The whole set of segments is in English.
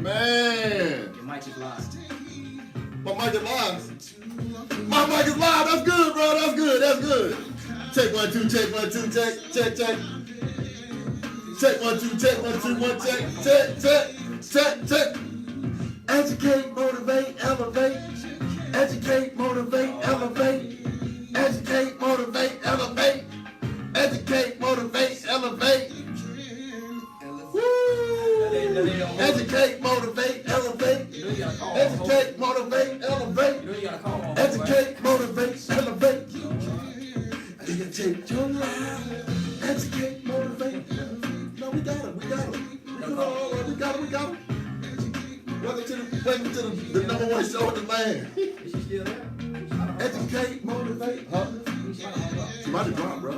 Man. Your mic is live. My mic is live. My mic is live. That's good, bro. That's good. That's good. Check 1 2. Check 1 2. Check. Check. Check. Check 1 2. Check 1 2. 1 check. Check. Check. Check. Check. Educate, motivate, elevate. Educate, motivate, elevate. Educate, motivate, elevate. Educate, motivate, elevate. Woo! Educate, motivate, elevate. Educate, motivate, elevate. Educate, motivate, elevate. Educate your life. Educate, motivate. No, we got it. We got it. We got it. We got it. Welcome to the number one show in the land. Is she still there? Educate, motivate. Huh? She might have dropped, bro.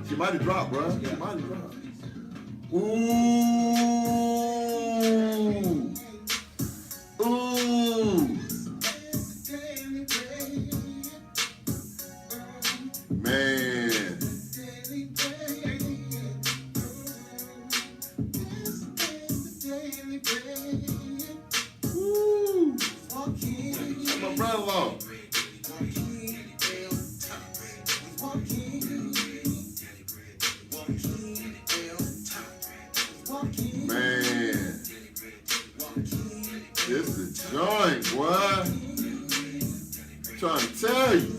She might have dropped, bro. She might have dropped. Ooh. Ooh. Man. Woo. That's my brother-in-law. Man, this is a joint, boy. I'm trying to tell you.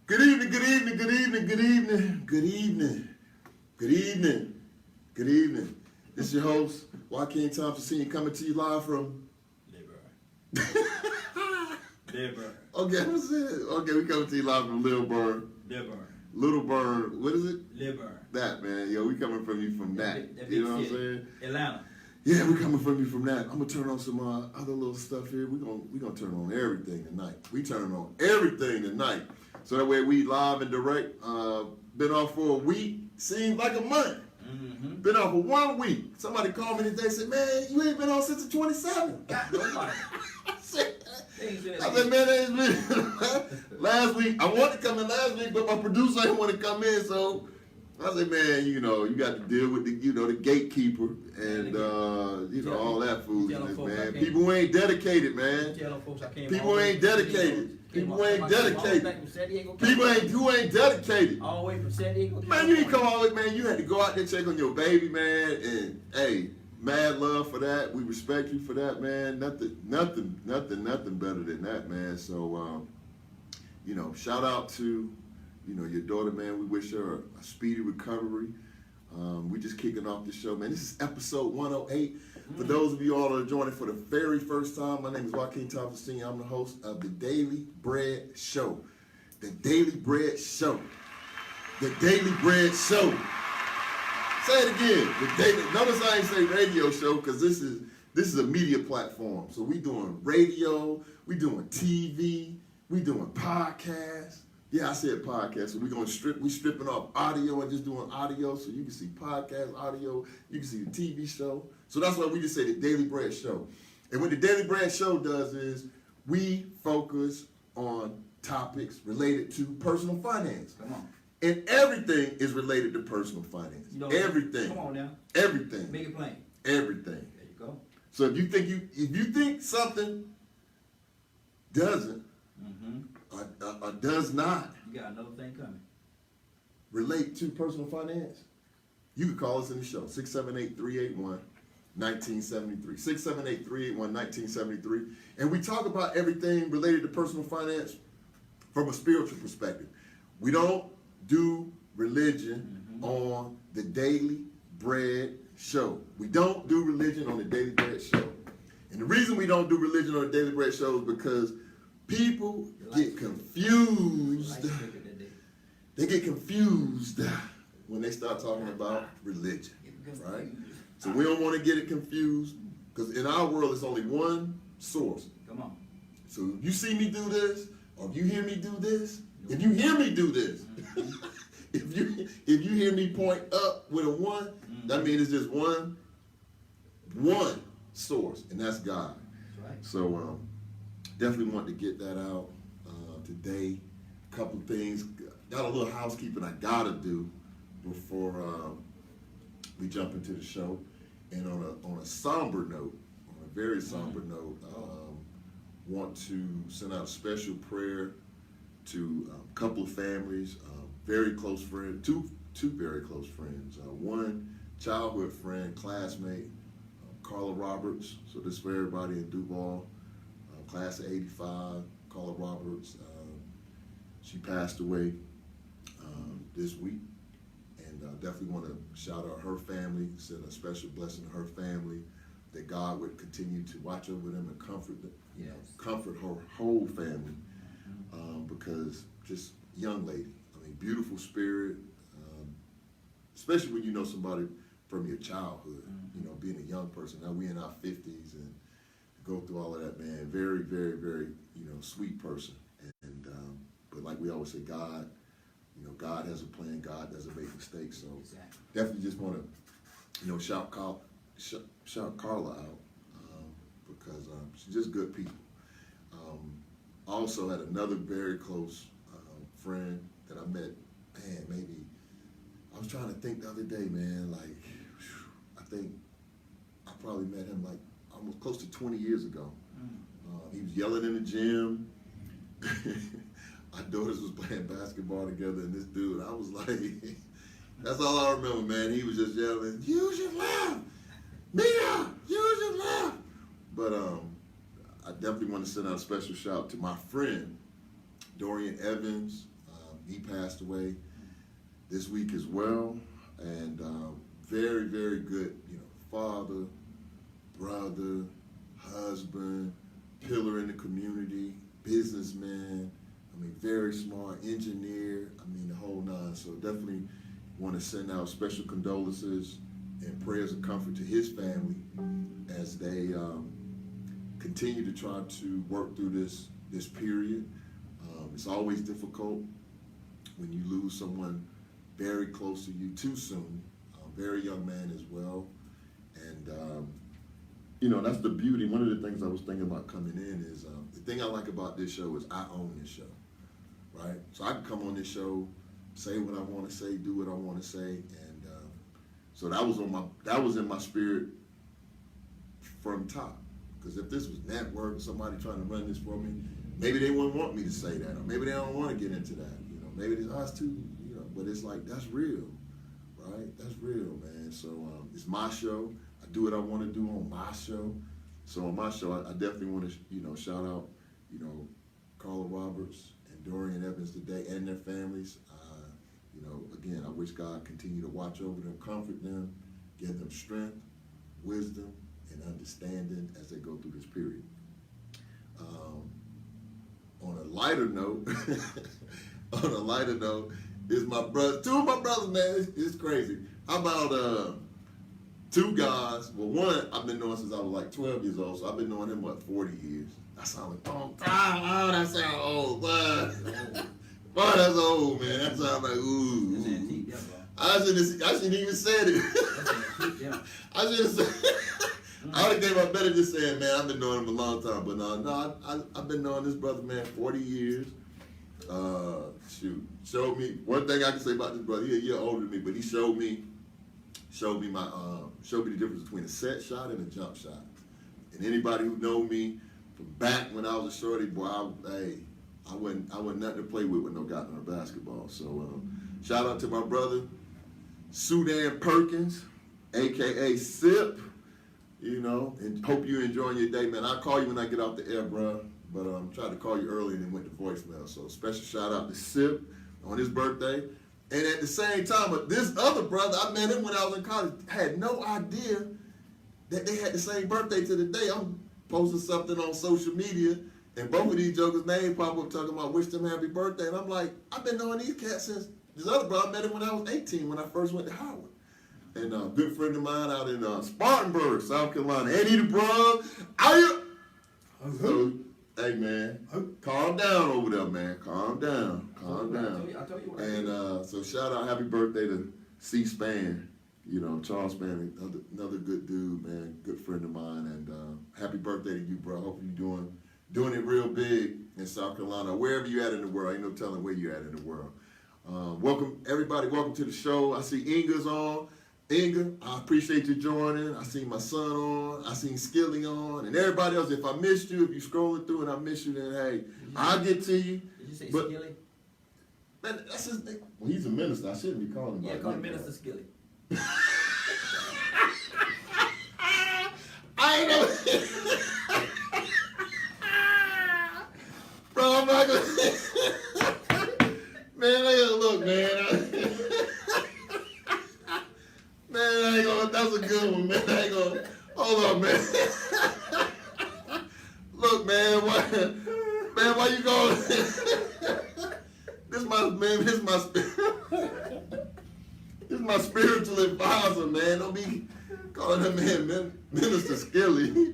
Good evening, good evening, good evening, good evening, good evening, good evening, good evening. This is your host, Joaquin Thompson Sr., coming to you live from Lilburn. Okay, what's it? Okay, we coming to you live from Lilburn. Little Burn, what is it? Lilburn. That, man. Yo, we coming from you from that. You know what I'm saying? Atlanta. Yeah, we coming from you from that. I'm gonna turn on some other little stuff here. We gonna turn on everything tonight. We turning on everything tonight. So that way we live and direct. Been off for a week. Seems like a month. Mm-hmm. Been off for 1 week. Somebody called me today and said, man, you ain't been on since the 27th. God, nobody. I said, man, it's been last week. I wanted to come in last week, but my producer didn't want to come in, so I said, man, you got to deal with the gatekeeper and all that foolishness, man. People who ain't dedicated, man. People ain't dedicated. People ain't dedicated. People who ain't dedicated. All the way from San Diego. Man, you ain't come all the way, man. You had to go out there check on your baby, man, and hey. Mad love for that. We respect you for that, man. Nothing better than that, man. So, shout out to, your daughter, man. We wish her a speedy recovery. We just kicking off the show, man. This is episode 108. For those of you all that are joining for the very first time, my name is Joaquin Thompson Sr. I'm the host of the Daily Bread Show. The Daily Bread Show. The Daily Bread Show. Say it again. The daily. Notice I ain't say radio show because this is a media platform. So we doing radio, we doing TV, we doing podcasts. Yeah, I said podcast. So we stripping off audio and just doing audio, so you can see podcast audio, you can see the TV show. So that's why we just say the Daily Bread Show. And what the Daily Bread Show does is we focus on topics related to personal finance. Come on. And everything is related to personal finance. Everything. Come on now. Everything. Make it plain. Everything. There you go. So if you think something doesn't or does not You got another thing coming. relate to personal finance, you can call us in the show, 678-381-1973. 678-381-1973. And we talk about everything related to personal finance from a spiritual perspective. We don't do religion on the Daily Bread Show. We don't do religion on the Daily Bread Show. And the reason we don't do religion on the Daily Bread Show is because people get confused. They get confused when they start talking about religion, right? So we don't want to get it confused because in our world, it's only one source. Come on. So if you see me do this, or if you hear me do this, if you hear me do this, if you hear me point up with a 1, that means it's just one source, and that's God. That's right. So definitely want to get that out today. A couple things. Got a little housekeeping I gotta do before we jump into the show. And on a somber note, on a very somber note, want to send out a special prayer to a couple of families, very close friends, two very close friends. One childhood friend, classmate, Carla Roberts. So this is for everybody in Duval, class of '85. Carla Roberts. She passed away this week, and definitely want to shout out her family, send a special blessing to her family, that God would continue to watch over them and comfort them, Yes. comfort her whole family, because just young lady, I mean, beautiful spirit, especially when you know somebody from your childhood, you know, being a young person. Now we in our 50s and go through all of that, man. Very, very, very, you know, sweet person. And but like we always say, God, you know, God has a plan. God doesn't make mistakes. So Exactly. definitely just want to, you know, shout Carla out, because she's just good people. Also had another very close friend that I met, man, maybe, I was trying to think the other day, man, like, I think I probably met him like almost close to 20 years ago. He was yelling in the gym. Our daughters was playing basketball together, and this dude, I was like, that's all I remember, man. He was just yelling, use your left, Mia, use your left. But I definitely want to send out a special shout out to my friend, Dorian Evans. He passed away this week as well, and very, very good, you know, father, brother, husband, pillar in the community, businessman. I mean, very smart, engineer. I mean, the whole nine. So definitely want to send out special condolences and prayers of comfort to his family as they continue to try to work through this period. It's always difficult when you lose someone very close to you too soon. Very young man as well. And, you know, that's the beauty. One of the things I was thinking about coming in is the thing I like about this show is I own this show, right? So I can come on this show, say what I want to say, do what I want to say. And so that was in my spirit from top. Because if this was network, somebody trying to run this for me, maybe they wouldn't want me to say that, or maybe they don't want to get into that. You know, maybe it's us too. You know, but it's like that's real, right? That's real, man. So it's my show. I do what I want to do on my show. So on my show, I definitely want to, you know, shout out, you know, Carla Roberts and Dorian Evans today and their families. You know, again, I wish God continue to watch over them, comfort them, give them strength, wisdom, and understanding as they go through this period. On a lighter note, is my brother, two of my brothers, man, it's crazy. How about two guys? Well, one I've been knowing since I was like 12 years old, so I've been knowing him, 40 years. That sounds like a long time. Oh, that sounds old, boy. Boy, that's old, man. That sounds like, ooh. That's antique, yeah, bro. I shouldn't even said it. That's antique, yeah. I should have said. I would have gave up better just saying, man, I've been knowing him a long time. But no, I've been knowing this brother, man, 40 years. Showed me one thing I can say about this brother. He's a year older than me, but he showed me the difference between a set shot and a jump shot. And anybody who know me from back when I was a shorty, boy, I wasn't nothing to play with no goddamn basketball. So shout out to my brother, Sudan Perkins, aka Sip. You know, and hope you're enjoying your day, man. I'll call you when I get off the air, bro. But tried to call you early and then went to voicemail. So special shout out to Sip on his birthday. And at the same time, this other brother, I met him when I was in college, had no idea that they had the same birthday to the day. I'm posting something on social media, and both of these jokers' names pop up talking about wish them happy birthday. And I'm like, I've been knowing these cats since this other brother. I met him when I was 18, when I first went to Howard. And a good friend of mine out in Spartanburg, South Carolina, Eddie the Brug. So, hey, man, calm down over there, man. Calm down. I told you what I did. And so shout out, happy birthday to C-Span. You know, Charles Span, another good dude, man, good friend of mine. And happy birthday to you, bro. Hope you're doing doing it real big in South Carolina, wherever you at in the world. Ain't no telling where you at in the world. Welcome, everybody. Welcome to the show. I see Inga's on. Inga, I appreciate you joining. I see my son on. I seen Skilly on. And everybody else, if I missed you, if you scrolling through and I missed you, then hey, I'll get to you. Did you say But- Skilly? Man, that's his name. Well, he's a minister. I shouldn't be calling him Yeah, by call him that. Minister Skilly. I ain't know. Bro, I'm not gonna. Man, I gotta look, man. Man, I ain't gonna. That's a good one, man. I ain't gonna. Hold on, man. Look, man. Why you going? This is my spiritual advisor, man. Don't be calling him Minister Skilly.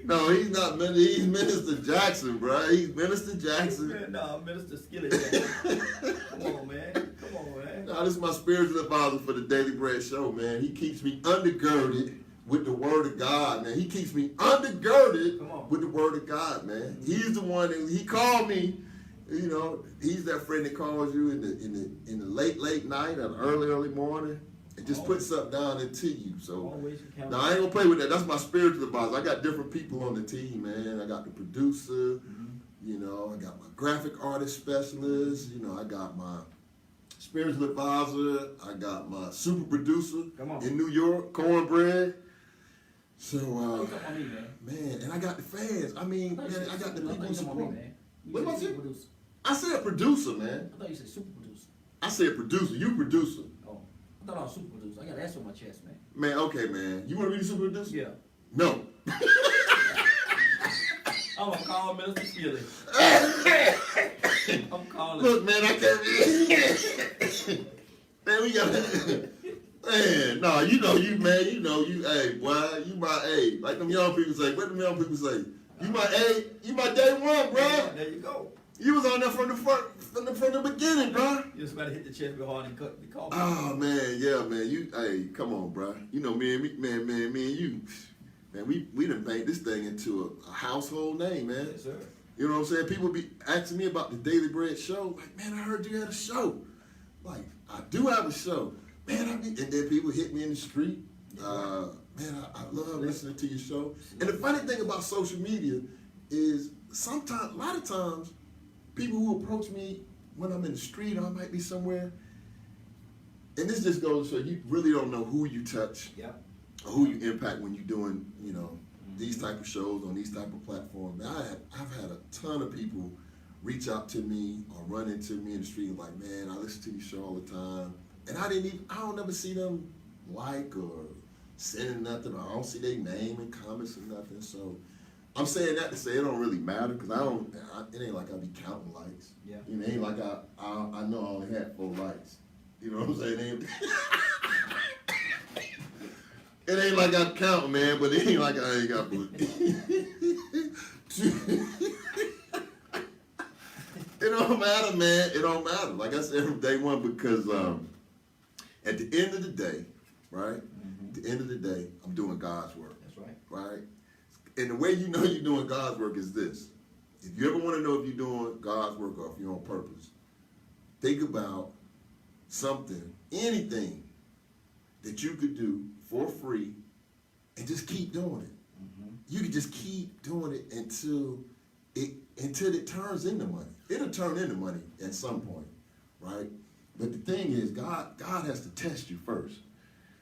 No, he's not Minister. He's Minister Jackson, bro. He's Minister Jackson. Man, no, Minister Skilly. Come on, man. Come on, man. No, this is my spiritual advisor for the Daily Bread Show, man. He keeps me undergirded with the Word of God, man. He keeps me undergirded Come on. with the Word of God, man. He's the one that he called me. You know, he's that friend that calls you in the late night or the early morning and just puts something down into you. So Always count. now I ain't gonna play with that. That's my spiritual advisor. I got different people on the team, man. I got the producer, you know, I got my graphic artist specialist, you know, I got my spiritual advisor, I got my super producer Come on. in New York, Cornbread. So You talking about me, man. man, and I got the fans. I mean, man, I got the people who You talking about me, support. man. You What said was it? super producer. I said producer, man. I thought you said super producer. I said producer. You producer. Oh, I thought I was super producer. I got ass on my chest, man. Man, okay, man. You want to be the super producer? Yeah. No. I'm gonna call Minister Skilly. I'm calling. Look, man, I can't be. Man, we got. Man, no, you know you, man. You know you. Hey, boy, you my A. Like them young people say. What them young people say? You my A. You my day one, bro. There you go. You was on there from the beginning, bro. You just gotta hit the chest real hard and cut the call. Oh man, yeah, man. You, hey, come on, bro. You know me and you, man. We done made this thing into a household name, man. Yes, sir. You know what I'm saying? People be asking me about the Daily Bread Show. Like, man, I heard you had a show. Like, I do have a show, man. And then people hit me in the street. Man, I love listening to your show. And the funny thing about social media is sometimes, a lot of times, people who approach me when I'm in the street or I might be somewhere, and this just goes to show you really don't know who you touch Yeah. or who you impact when you're doing, you know, these type of shows on these type of platforms. I've had a ton of people reach out to me or run into me in the street and like, man, I listen to your show all the time, and I don't ever see them like or sending nothing, or I don't see their name in comments or nothing. So I'm saying that to say it don't really matter because it ain't like I be counting likes. Yeah. You know, it ain't like I know I only had 4 likes. You know what I'm saying? It ain't like I'm counting, man, but it ain't like I ain't got It don't matter, man. It don't matter. Like I said from day one, because at the end of the day, right? At the end of the day, I'm doing God's work. That's right. Right? And the way you know you're doing God's work is this. If you ever want to know if you're doing God's work or if you're on purpose, think about something, anything that you could do for free and just keep doing it. You can just keep doing it until it turns into money. It'll turn into money at some point, right? But the thing is, God has to test you first.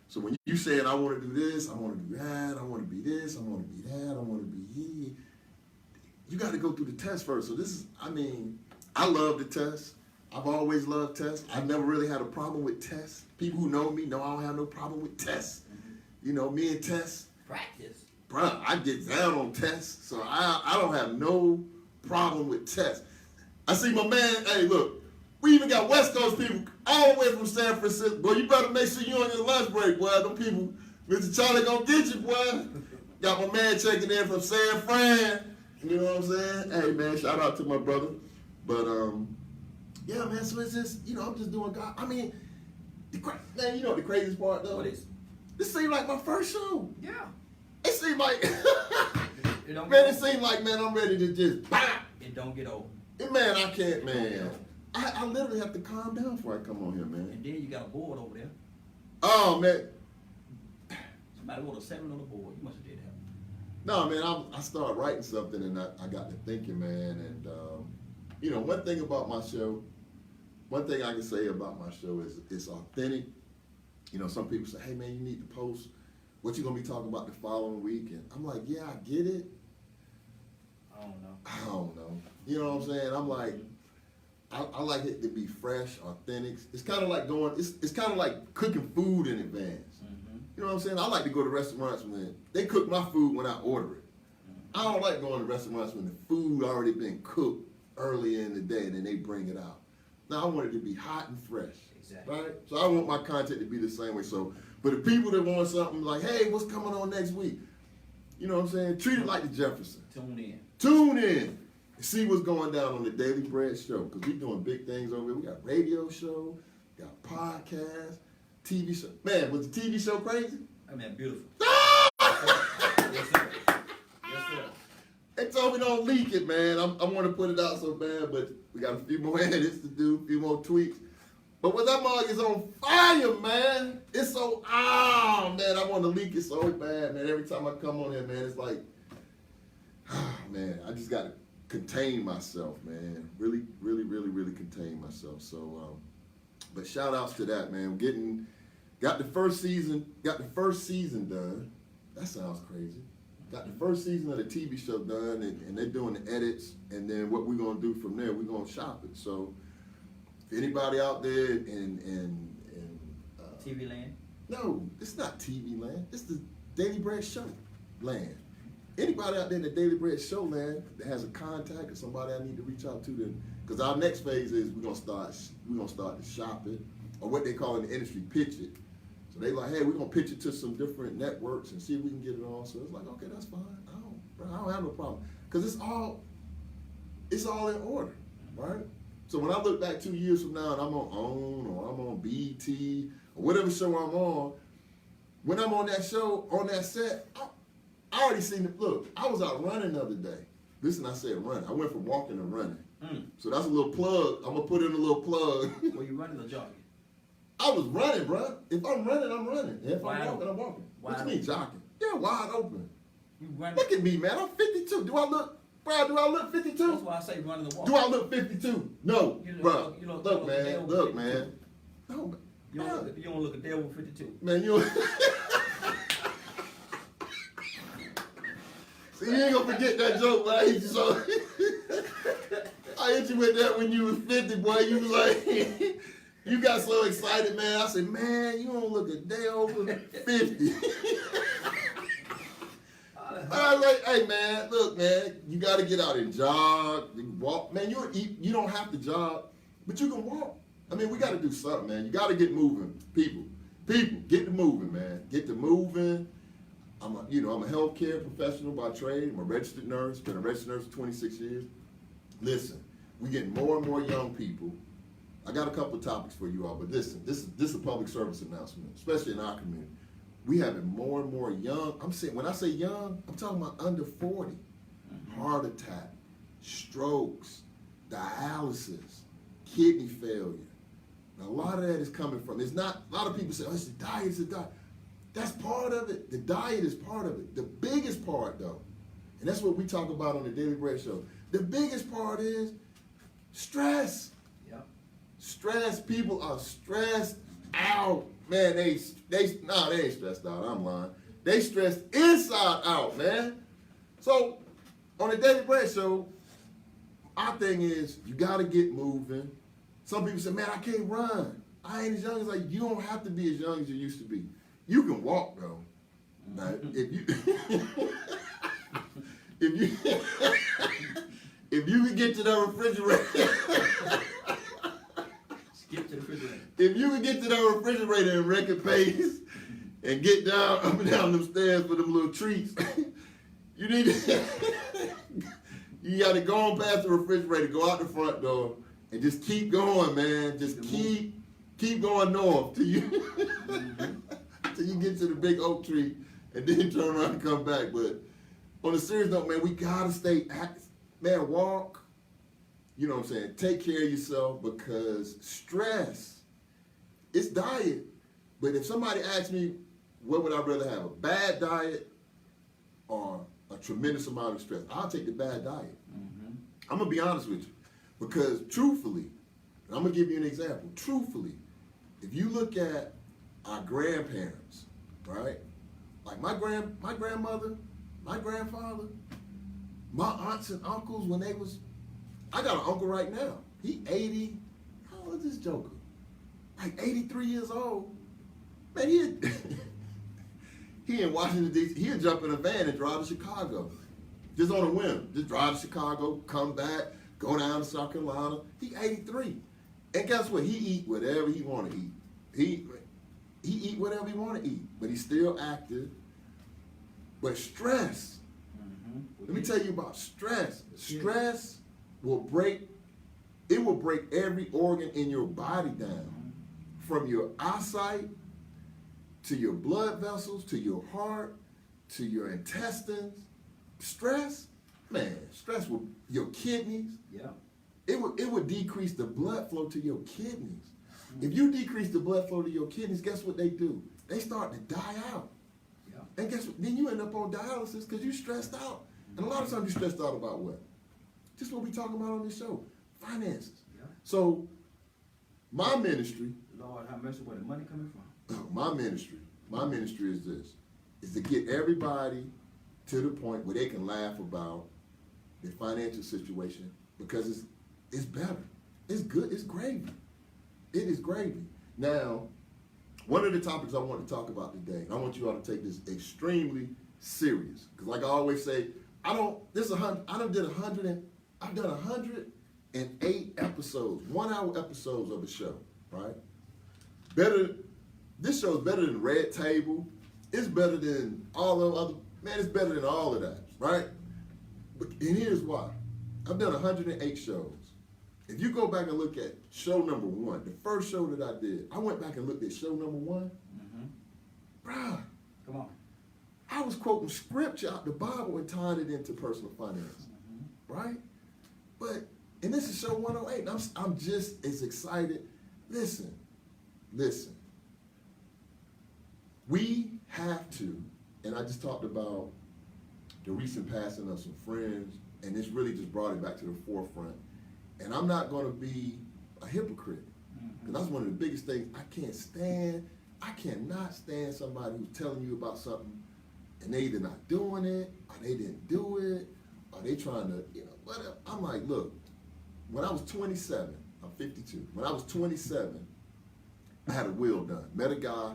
So when you saying, I want to do this, I want to do that, I want to be this, I want to be that, I want to be here, you got to go through the test first. So this is, I love the test. I've always loved tests. I've never really had a problem with tests. People who know me know I don't have no problem with tests. You know, me and tests, Practice. bro, I get down on tests, so I don't have no problem with tests. I see my man, hey, look, we even got West Coast people all the way from San Francisco. Boy, you better make sure you on your lunch break, boy. Them people, Mr. Charlie gonna get you, boy. Got my man checking in from San Fran. You know what I'm saying? Hey, man, shout out to my brother. But, yeah, man, so it's just, you know, I'm just doing God. I mean, man, you know what the craziest part, though? What is? This seemed like my first show. Yeah. It seemed like, It don't Man, get it seems like, man, I'm ready to just bop. It don't get old. Man, I can't, man. I literally have to calm down before I come on here, man. And then you got a board over there. Oh, man. Somebody wrote a 7 on the board. You must have did that. No, man, I started writing something and I got to thinking, man. And, you know, one thing about my show, one thing I can say about my show is it's authentic. You know, some people say, hey, man, you need to post what you going to be talking about the following week. And I'm like, yeah, I get it. I don't know. I don't know. You know what I'm saying? I'm like, I like it to be fresh, authentic. It's kind of like it's kind of like cooking food in advance. Mm-hmm. You know what I'm saying? I like to go to restaurants when they cook my food when I order it. I don't like going to restaurants when the food already been cooked early in the day and then they bring it out. Now, I want it to be hot and fresh. Exactly. Right? So I want my content to be the same way. So, but the people that want something like, hey, what's coming on next week? You know what I'm saying? Treat it like the Jefferson. Tune in. Tune in. See what's going down on the Daily Bread Show, because we're doing big things over here. We got radio show, got podcast, TV show. Man, was the TV show crazy? I mean, beautiful. Yes, sir. Yes, sir. They told me don't leak it, man. I want to put it out so bad, but we got a few more edits to do, a few more tweaks. But when that mug is on fire, man, it's so, man, I want to leak it so bad, man. Every time I come on here, man, it's like, man, I just got to contain myself, man. Really, really, really, really contain myself. So, but shout outs to that, man. Got the first season done. That sounds crazy. Got the first season of the TV show done, and they're doing the edits, and then what we're gonna do from there, we're gonna shop it. So, if anybody out there in TV land? no, it's not TV land. It's the Daily Bread Show land. Anybody out there in the Daily Bread Show land that has a contact or somebody I need to reach out to, then, because our next phase is we're gonna start to shop it, or what they call in the industry, pitch it. So they like, hey, we're gonna pitch it to some different networks and see if we can get it on. So it's like, okay, that's fine. I don't have no problem, because it's all in order, right? So when I look back 2 years from now and I'm on OWN or I'm on BET or whatever show I'm on, when I'm on that show, on that set, I already seen it. Look, I was out running the other day. Listen, I said running. I went from walking to running. So that's a little plug. I'm going to put in a little plug. Were you running or jogging? I was running, bro. If I'm running, I'm running. If Wide I'm walking, open. I'm walking. What Wide you mean jogging? Yeah, wide open. You running? Look at me, man. I'm 52. Do I look 52? That's why I say running the walk. Do I look 52? No, You don't bro. look- you don't Look, look man. a day over Look, 52. man. No, You don't look a day over 52. man, you. See, you ain't gonna forget that joke, but I hit you so. I hit you with that when you was 50, boy. You was like, you got so excited, man. I said, man, you don't look a day over 50. I was like, hey, man, look, man, you got to get out and jog, and walk. Man, you don't have to jog, but you can walk. I mean, we got to do something, man. You got to get moving, people, get to moving, man. Get to moving. I'm a healthcare professional by trade. I'm a registered nurse. Been a registered nurse for 26 years. Listen, we getting more and more young people. I got a couple of topics for you all, but listen, this is a public service announcement, especially in our community. We having more and more young. When I say young, I'm talking about under 40. Heart attack, strokes, dialysis, kidney failure. Now, a lot of that is coming from. It's not. A lot of people say, "Oh, it's the diet. It's the diet." That's part of it. The diet is part of it. The biggest part, though, and that's what we talk about on the Daily Bread Show. The biggest part is stress. Yep. Stress. People are stressed out. Man, they ain't stressed out. I'm lying. They stressed inside out, man. So on the Daily Bread Show, our thing is you got to get moving. Some people say, man, I can't run. I ain't as young as you don't have to be as young as you used to be. You can walk though. Now, if you if you can get to the refrigerator. Skip to the refrigerator. If you can get to that refrigerator in record pace and get down up and down them stairs for them little treats, you need to, you got to go on past the refrigerator, go out the front door, and just keep going, man. Just keep going north till you till you get to the big oak tree, and then turn around and come back. But on a serious note, man, we gotta stay active. Man, walk. You know what I'm saying? Take care of yourself, because stress, it's diet. But if somebody asks me, what would I rather have, a bad diet or a tremendous amount of stress? I'll take the bad diet. Mm-hmm. I'm gonna be honest with you, because truthfully, and I'm gonna give you an example. Truthfully, if you look at our grandparents, right? Like my grandmother, my grandfather, my aunts and uncles, when they was, I got an uncle right now. He 80, how old is this joker? Like 83 years old. Man, he in Washington, D.C., he'll jump in a van and drive to Chicago. Just on a whim. Just drive to Chicago, come back, go down to South Carolina. He 83. And guess what? He eat whatever he want to eat. He eat whatever he want to eat, but he's still active. But stress, let me tell you about stress. Stress will break every organ in your body down, from your eyesight to your blood vessels, to your heart, to your intestines. Stress, man, stress will, your kidneys. Yeah. It would decrease the blood flow to your kidneys. If you decrease the blood flow to your kidneys, guess what they do? They start to die out. Yeah. And guess what? Then you end up on dialysis because you stressed out. And a lot of times you're stressed out about what? Just what we talking about on this show. Finances. Yeah. So my ministry, Lord, how much where the money coming from? my ministry is this, is to get everybody to the point where they can laugh about their financial situation, because it's better. It's good. It's gravy. It is gravy. Now, one of the topics I want to talk about today, and I want you all to take this extremely serious, because like I always say, I've done 108 episodes, 1 hour episodes of a show, right? This show is better than Red Table. It's better than all the other, man, it's better than all of that, right? And here's why. I've done 108 shows. If you go back and look at show number 1, the first show that I did, I went back and looked at show number 1. Mm-hmm. Bruh, Come on. I was quoting scripture out the Bible and tying it into personal finance, right? And this is show 108, and I'm just as excited. Listen. We have to, and I just talked about the recent passing of some friends, and this really just brought it back to the forefront. And I'm not going to be a hypocrite, because that's one of the biggest things I can't stand. I cannot stand somebody who's telling you about something, and they either not doing it, or they didn't do it, or they trying to, whatever. I'm like, look, when I was 27, I'm 52. When I was 27, I had a will done. Met a guy.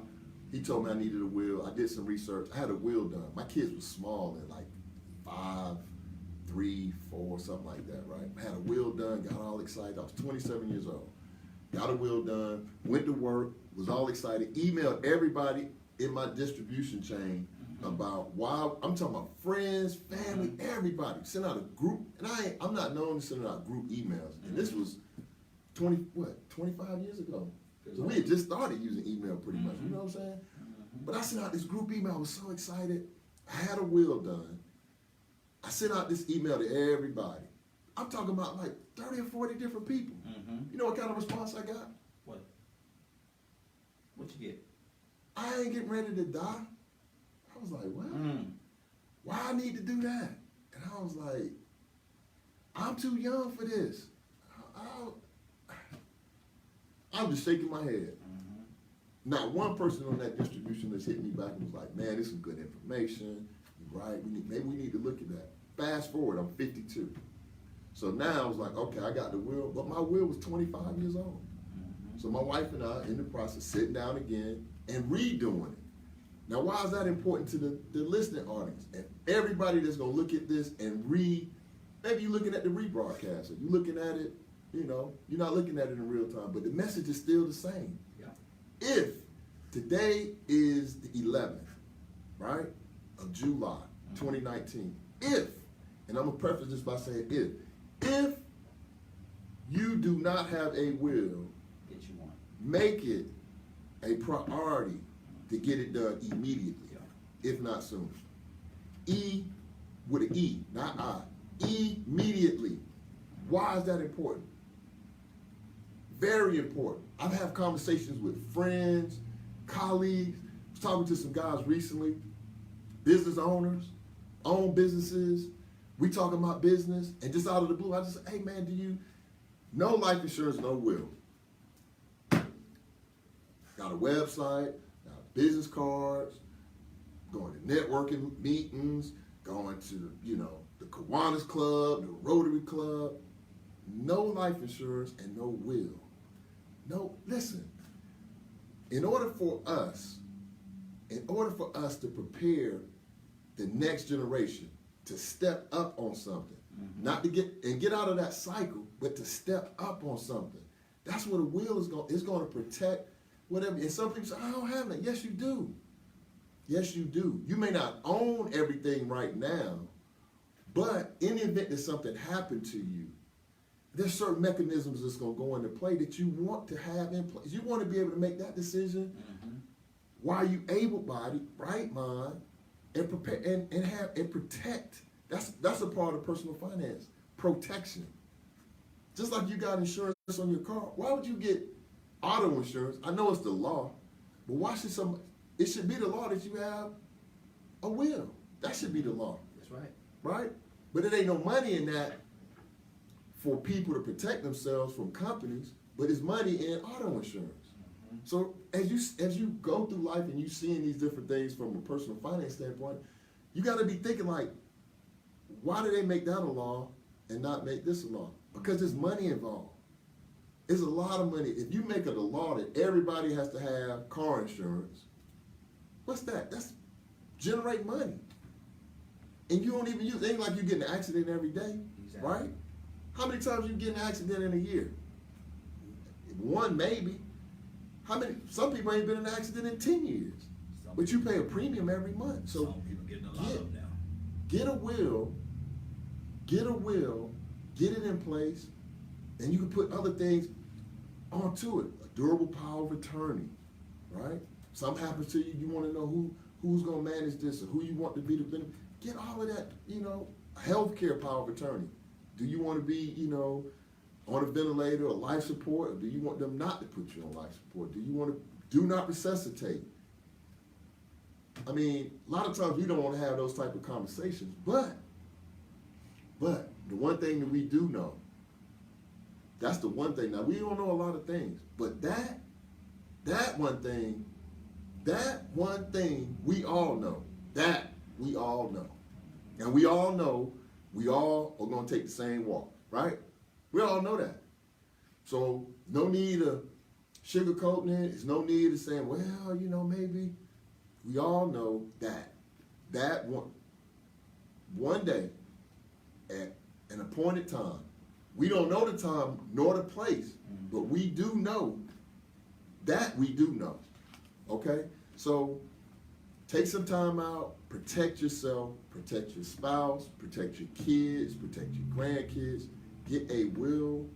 He told me I needed a will. I did some research. I had a will done. My kids were small, at like 5, 3, 4, something like that, right? I had a will done, got all excited. I was 27 years old. Got a will done, went to work, was all excited, emailed everybody in my distribution chain about why, I'm talking about friends, family, everybody. Sent out a group, and I'm not known to send out group emails. And this was 25 years ago. So we had just started using email pretty much, you know what I'm saying? But I sent out this group email, I was so excited. I had a will done. I sent out this email to everybody. I'm talking about like 30 or 40 different people. You know what kind of response I got? What? What you get? I ain't getting ready to die. I was like, what? Why I need to do that? And I was like, I'm too young for this. I'm just shaking my head. Not one person on that distribution list hit me back and was like, man, this is good information. You're right. Maybe we need to look at that. Fast forward, I'm 52. So now I was like, okay, I got the will, but my will was 25 years old. So my wife and I, in the process, sitting down again and redoing it. Now, why is that important to the listening audience? And everybody that's going to look at this and maybe you're looking at the rebroadcast, or you're looking at it, you're not looking at it in real time, but the message is still the same. Yeah. If today is the 11th, right, of July, 2019, and I'm going to preface this by saying if you do not have a will, Get you one. make it a priority to get it done immediately, if not sooner. with an E, not I. Immediately. Why is that important? Very important. I've had conversations with friends, colleagues. I was talking to some guys recently, business owners, own businesses. We talking about business, and just out of the blue, I just said, hey man, do you no life insurance, no will? Got a website, got business cards, going to networking meetings, going to, the Kiwanis Club, the Rotary Club. No life insurance and no will. No, listen, in order for us to prepare the next generation to step up on something, not to get out of that cycle, but to step up on something. That's what a will is going to protect whatever. And some people say, I don't have that. Yes, you do. Yes, you do. You may not own everything right now, but in the event that something happened to you, there's certain mechanisms that's going to go into play that you want to have in place. You want to be able to make that decision while you able-bodied, right mind, and prepare and have and protect. That's a part of personal finance, protection. Just like you got insurance on your car, why would you get auto insurance? I know it's the law, but why should it should be the law that you have a will. That should be the law. That's right. Right? But it ain't no money in that for people to protect themselves from companies, but it's money in auto insurance. So as you go through life and you seeing these different things from a personal finance standpoint, you got to be thinking like, why do they make that a law and not make this a law? Because there's money involved. There's a lot of money. If you make it a law that everybody has to have car insurance, what's that? That's generate money. And you don't even use it. Ain't like you get in an accident every day, Exactly. right? How many times you get in an accident in a year? One, maybe. Some people ain't been in an accident in 10 years. But you pay a premium every month. So some people getting a lot of them now. get a will, get it in place, and you can put other things onto it. A durable power of attorney, right? Something happens to you, you want to know who's going to manage this or who you want to be the benefit. Get all of that, a healthcare power of attorney. Do you want to be, on a ventilator or life support, or do you want them not to put you on life support? Do you want to do not resuscitate? I mean, a lot of times we don't want to have those type of conversations, but the one thing that we do know, that's the one thing. Now, we don't know a lot of things, but that one thing we all know. That we all know. And we all know we all are going to take the same walk, right? We all know that. So no need of sugarcoating it. There's no need of saying, well, maybe. We all know that one day at an appointed time, we don't know the time nor the place, but we do know that we do know. Okay? So take some time out, protect yourself, protect your spouse, protect your kids, protect your grandkids, get a will,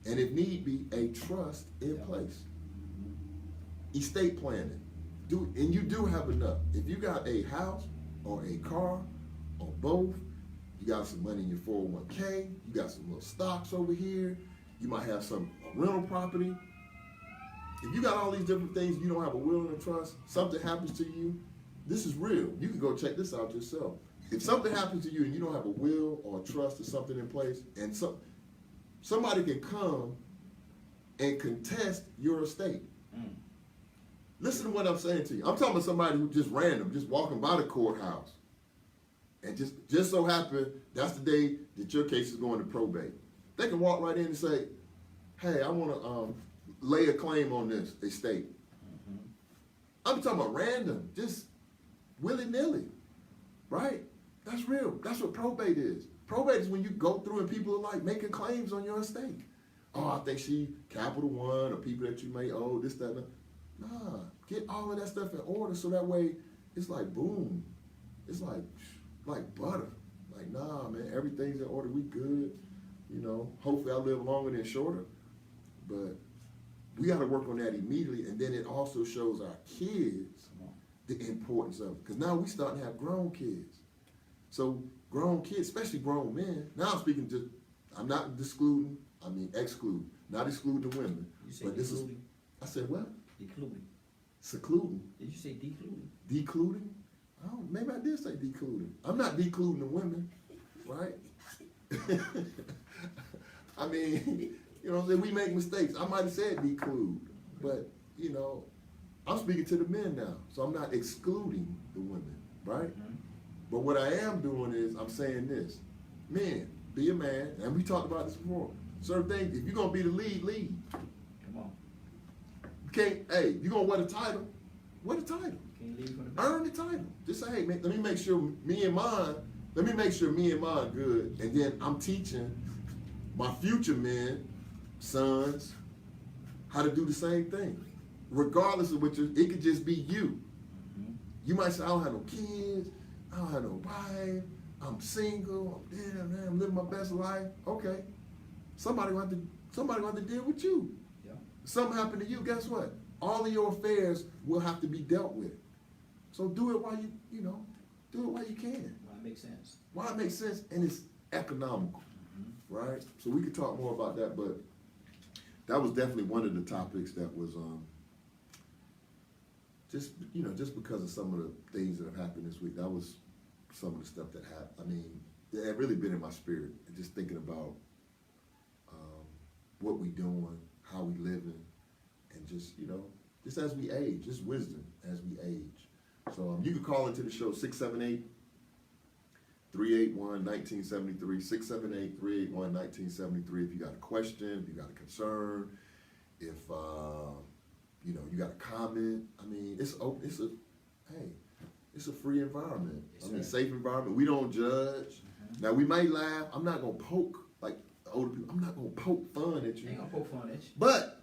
and if need be, a trust in place. Estate planning. And you do have enough. If you got a house or a car or both, you got some money in your 401k, you got some little stocks over here, you might have some rental property. If you got all these different things, you don't have a will and a trust, something happens to you, this is real. You can go check this out yourself. If something happens to you and you don't have a will or a trust or something in place, and somebody can come and contest your estate. Listen to what I'm saying to you. I'm talking about somebody who just random, just walking by the courthouse. And just so happened, that's the day that your case is going to probate. They can walk right in and say, hey, I want to lay a claim on this estate. I'm talking about random, just willy-nilly, right? That's real. That's what probate is. Probate is when you go through and people are like making claims on your estate. Oh, I think she Capital One or people that you may owe, this, that, and that. Nah, get all of that stuff in order so that way it's like boom. It's like butter. Like, nah, man, everything's in order. We good. Hopefully I live longer than shorter. But we got to work on that immediately. And then it also shows our kids the importance of it. Because now we starting to have grown kids. So grown kids, especially grown men. Now I'm speaking to, I'm not excluding, not excluding the women. You say But this is, decluding? I said what? Decluding. Secluding. Did you say decluding? Decluding? Oh, maybe I did say decluding. I'm not decluding the women, right? I mean, you know what I'm saying? We make mistakes. I might have said declude, but, you know, I'm speaking to the men now, so I'm not excluding the women, right? Mm-hmm. But what I am doing is I'm saying this. Men, be a man, and we talked about this before. Certain things, if you're going to be the lead, lead. Come on. You can't, hey, you're going to wear the title, wear the title. Can't leave from the back. Earn the title. Just say, hey, man, let me make sure me and mine good, and then I'm teaching my future men, sons, how to do the same thing. Regardless of it could just be you. Mm-hmm. You might say, I don't have no kids, I don't have no wife, I'm single, I'm living my best life. Okay. Somebody will have to deal with you. Yeah. Something happened to you, guess what? All of your affairs will have to be dealt with. So do it while you do it while you can. Well, it makes sense. Why it makes sense, and it's economical, right? So we could talk more about that, but that was definitely one of the topics that was just because of some of the things that have happened this week. That was some of the stuff that happened. I mean, it had really been in my spirit, and just thinking about what we doing, how we living, and just as we age, just wisdom as we age. So you can call into the show 678-381-1973, 678-381-1973 if you got a question, if you got a concern, if you got a comment. I mean, it's a free environment. Yes, I mean, sir. safe environment. We don't judge. Now we might laugh. I'm not gonna poke like older people. I'm not gonna poke fun at you. Ain't gonna poke fun at you. But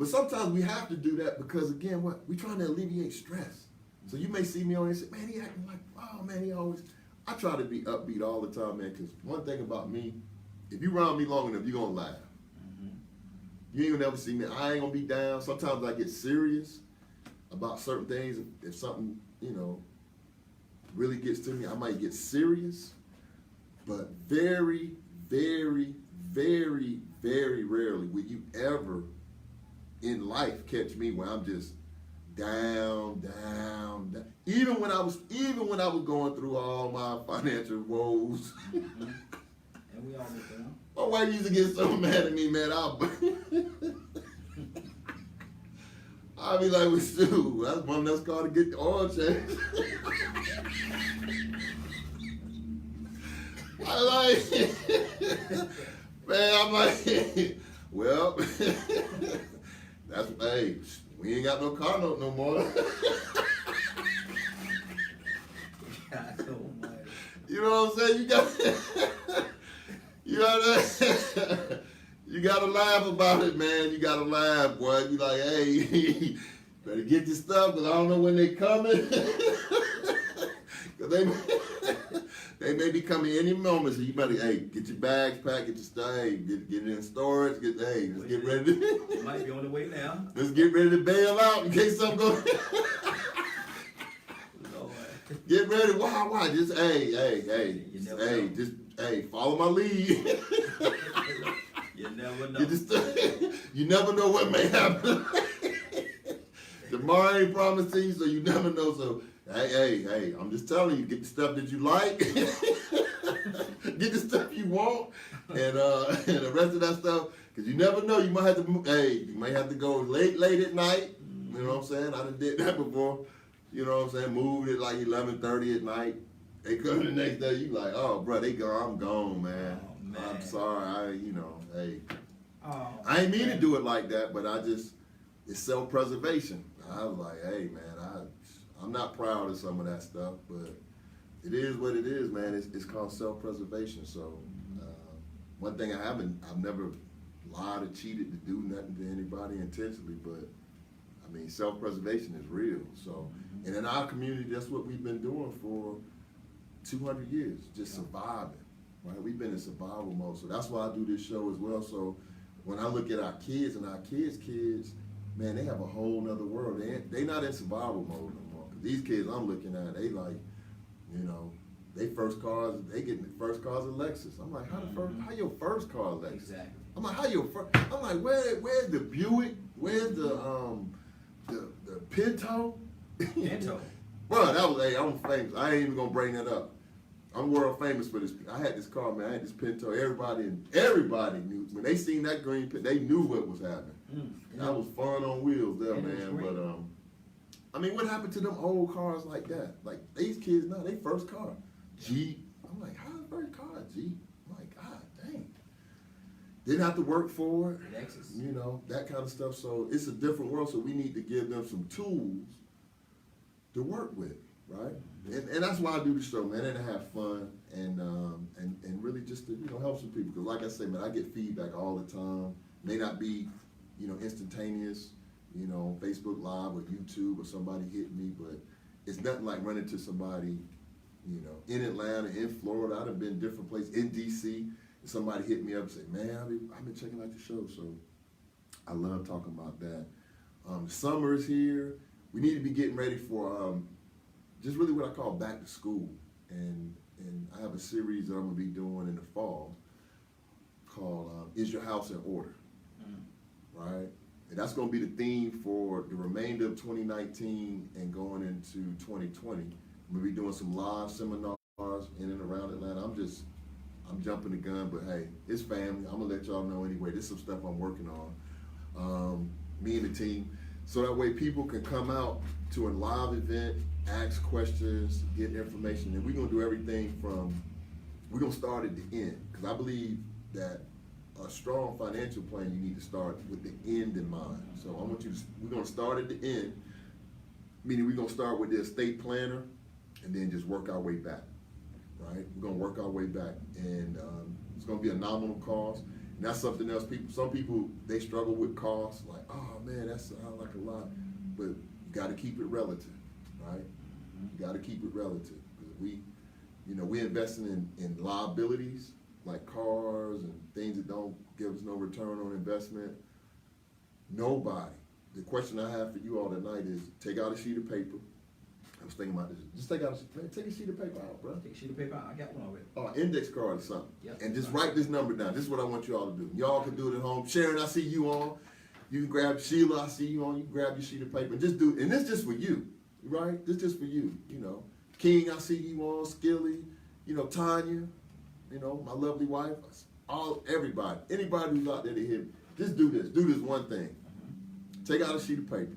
sometimes we have to do that because again, we're trying to alleviate stress. So you may see me on here and say, man, he acting like, oh man, he always. I try to be upbeat all the time, man, because one thing about me, if you around me long enough, you're gonna laugh. Mm-hmm. You ain't gonna never see me. I ain't gonna be down. Sometimes I get serious about certain things. If something, really gets to me, I might get serious. But very, very, very, very rarely will you ever in life catch me where I'm just down. Even when I was going through all my financial woes. Mm-hmm. And we all make them. My wife used to get so mad at me, man. I'll be like, with Stu, that's one that's called to get the oil change. I'm like, well, hey, we ain't got no car note no more. God almighty. You know what I'm saying? You gotta laugh about it, man. You gotta laugh, boy. You like, hey, better get your stuff, because I don't know when they coming. Because they may be coming any moment, so you better, hey, get your bags packed, get your stuff, hey, get it in storage, let's get ready to, It might be on the way now. let's get ready to bail out in case something goes. Lord. Get ready, why? Just, hey, You never know. just, follow my lead. You never know. You never know what may happen. Tomorrow ain't promised to you, so you never know. So, hey, I'm just telling you, get the stuff that you like, get the stuff you want, and the rest of that stuff, because you never know. You might have to, you might have to go late at night. You know what I'm saying? I done did that before. You know what I'm saying? Moved at like 11:30 at night. They come the next day, you like, oh, bro, they gone. I'm gone, man. Oh, man. I'm sorry. Hey. Oh, I ain't mean to do it like that, but it's self-preservation. I was like, hey, man, I'm not proud of some of that stuff, but it is what it is, man. It's called self-preservation. So one thing I've never lied or cheated to do nothing to anybody intentionally, but I mean, self-preservation is real. So, and in our community, that's what we've been doing for 200 years, just surviving, right? We've been in survival mode. So that's why I do this show as well. So when I look at our kids and our kids, man, they have a whole nother world. They not in survival mode no more. 'Cause these kids I'm looking at, they like, they getting the first cars a Lexus. I'm like, how your first car a Lexus? Exactly. I'm like, I'm like, where's the Buick? Where's the Pinto? Pinto. Bro, I'm famous. I ain't even gonna bring that up. I'm world famous for this. I had this car, man. I had this Pinto. Everybody knew. When they seen that green Pinto, they knew what was happening. That was fun on wheels there, man. But I mean, what happened to them old cars like that? Like these kids now, they first car, Jeep. I'm like, how's first car Jeep? I'm like, God dang. Didn't have to work for it. Lexus. You know, that kind of stuff. So it's a different world. So we need to give them some tools to work with, right? And that's why I do the show, man, and to have fun and really just to, help some people. Because like I say, man, I get feedback all the time. May not be, instantaneous, Facebook Live or YouTube or somebody hit me, but it's nothing like running to somebody, in Atlanta, in Florida. I've been different places, in DC, and somebody hit me up and say, man, I've been checking out the show. So I love talking about that. Summer is here. We need to be getting ready for just really what I call back to school. And I have a series that I'm going to be doing in the fall called Is Your House in Order? Right? And that's going to be the theme for the remainder of 2019 and going into 2020. I'm going to be doing some live seminars in and around Atlanta. I'm jumping the gun, but hey, it's family. I'm going to let y'all know anyway. This is some stuff I'm working on. Me and the team. So that way people can come out to a live event, ask questions, get information. And we're going to do everything we're going to start at the end. Because I believe that a strong financial plan, you need to start with the end in mind. So we're going to start at the end, meaning we're going to start with the estate planner and then just work our way back, right? We're going to work our way back. And it's going to be a nominal cost. And that's something else. Some people, they struggle with costs. Like, oh man, that sounds like a lot. But you got to keep it relative, right? You got to keep it relative. Because we're investing in liabilities like cars and things that don't give us no return on investment. Nobody. The question I have for you all tonight is take out a sheet of paper. I was thinking about this. Just take a sheet of paper out, bro. Take a sheet of paper out. I got one already. Or index card or something. Yep. And just write this number down. This is what I want you all to do. Y'all can do it at home. Sharon, I see you on. You can grab Sheila, I see you on. You can grab your sheet of paper and just do it. And this just for you, right? This just for you, King, I see you on. Skilly, Tanya, my lovely wife. Everybody, anybody who's out there to hear me, just do this. Do this one thing. Take out a sheet of paper